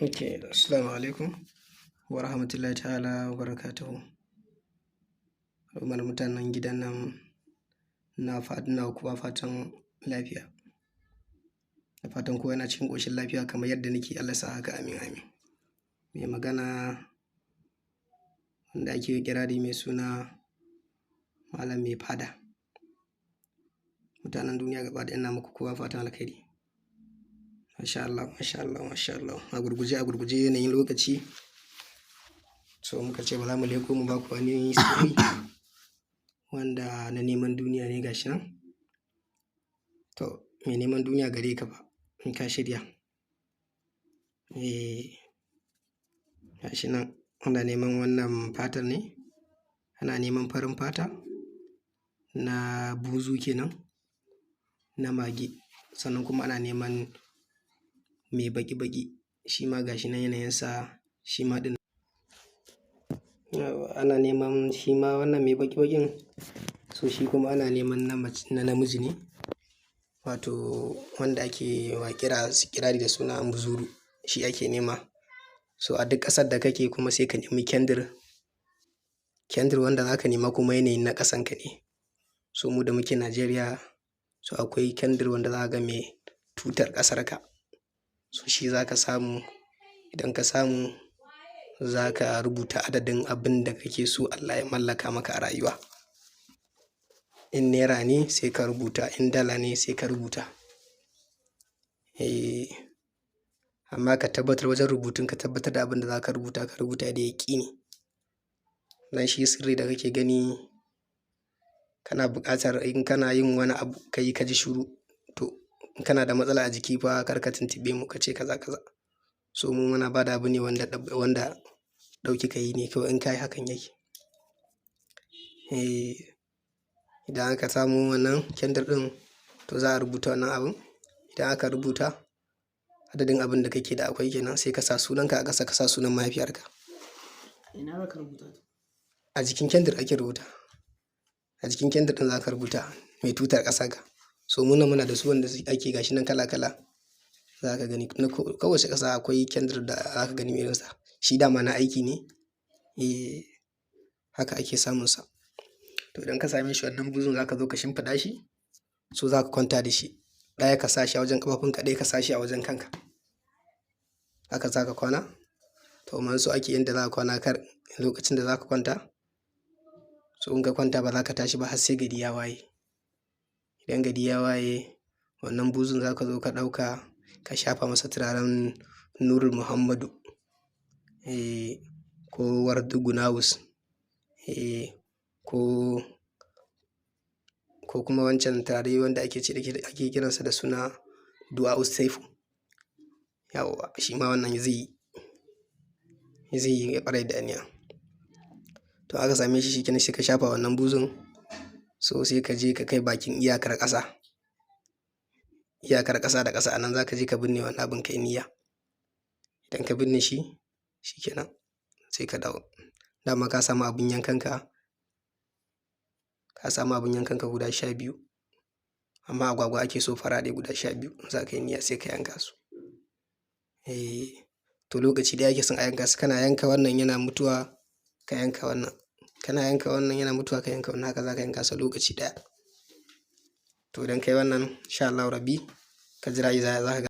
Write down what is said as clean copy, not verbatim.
Okay, assalamu alaikum wa rahmatullahi ta'ala wa barakatuhu. Al'ummar mutanen gidan nan na kuwa fatan lafiya. Da fatan kowa yana cikin ƙoshin lafiya kamar yadda nake, Allah sa haka, amin amin. Mai magana wanda ake kirari mai suna Malam Mai Fada. Mutanen duniya gaba ɗaya ina muku kowa fatan alkhairi. Masha Allah, masha Allah, masha Allah. A gurguje yanayin lokaci, so muka ce ba za mu leko mu ba ku wani sirri wanda na neman duniya ne gashi nan. To, mai neman duniya gare ka ba, in ka shirya. Gashi nan ana neman wannan fatar ne, ana neman farin fata na buzu kenan, na mage, sannan kuma ana neman mai baki-baki, shi ma gashi nan yanayinsa shi ma ɗin. Ana neman shi ma wannan mai baki-bakin, so shi kuma ana neman na namiji ne, wato wanda ake wa kirari da suna muzuru, shi ake nema. So a duk ƙasar da kake kuma sai ka nemi kendir wanda za ka nema kuma yanayin na ƙasanka ne. So mu da muke Najeriya, so akwai kendir wanda za ka ga mai tutar ƙasarka. So shi za ka samu, idan ka samu za ka rubuta adadin abin da kake so Allah ya mallaka maka a rayuwa. In naira ne sai ka rubuta, in dala ne sai ka rubuta. Amma ka tabbatar wajen rubutun ka tabbatar da abin da za ka rubuta da yaƙini. Dan shi sirri da kake gani, kana buƙatar in kana yin wani abu ka ji shiru, to in kana da matsala a jiki fa kar ka tuntuɓe mu ka ce kaza kaza. So mu muna ba da abu ne wanda ɗauki ka yi ne kawai, in ka yi hakan yake. Idan aka samu wannan kendir ɗin, to za a rubuta wannan abun. Idan aka rubuta adadin abin da kake da akwai kenan, sai ka sa sunanka a ƙasa, ka sa sunan mahaifiyarka. Ina za ka rubuta? A jikin kendir ake rubuta. A jikin kendir ɗin za ka rubuta mai tutar ƙasarka. So muna da su wanda ake gashi nan kala-kala. Za ka gani kowace ƙasa akwai kendir da za ka gani irinsa. Shi dama na aiki ne. Haka ake samunsa. To idan ka same shi wannan buzun za ka zo ka shimfiɗa shi, so za ka kwanta da shi. Ɗaya ka sa shi a wajen ƙafafunka, ɗaya ka sa shi a wajen kanka. Haka za ka kwana. To amma so ake yanda za ka kwana kar lokacin da za ka kwanta. So in ka kwanta ba za ka tashi ba har sai gari ya waye. Idan gari ya waye, wannan buzun za ka zo ka ɗauka ka shafa masa turaren Nurul Muhammadu, ko Wardu Gunawus, ko kuma wancan turare wanda ake kiransa da suna Du'a'us Saifu. Yawwa, shi ma wannan zai yi ƙwarai da aniya. To aka same shi kenan sai ka shafa wannan buzun, so sai ka je ka kai bakin iyakar ƙasa. Iyakar ƙasa da ƙasa a nan za ka je ka binne wannan abin kai niyya. Idan ka binne shi, shi kenan sai ka dawo. Dama ka samu abin yankanka guda 12, amma agwagwa ake so farare guda 12 za ka yi niyya sai ka yanka su. To lokaci da ake son a yanka su, kana yanka wannan yana mutuwa ka yanka wannan, kana yanka wannan yana mutuwa ka yanka wannan, haka za ka yanka su lokaci ɗaya. To idan kai wannan insha Allahu rabbi ka jira za ka ga.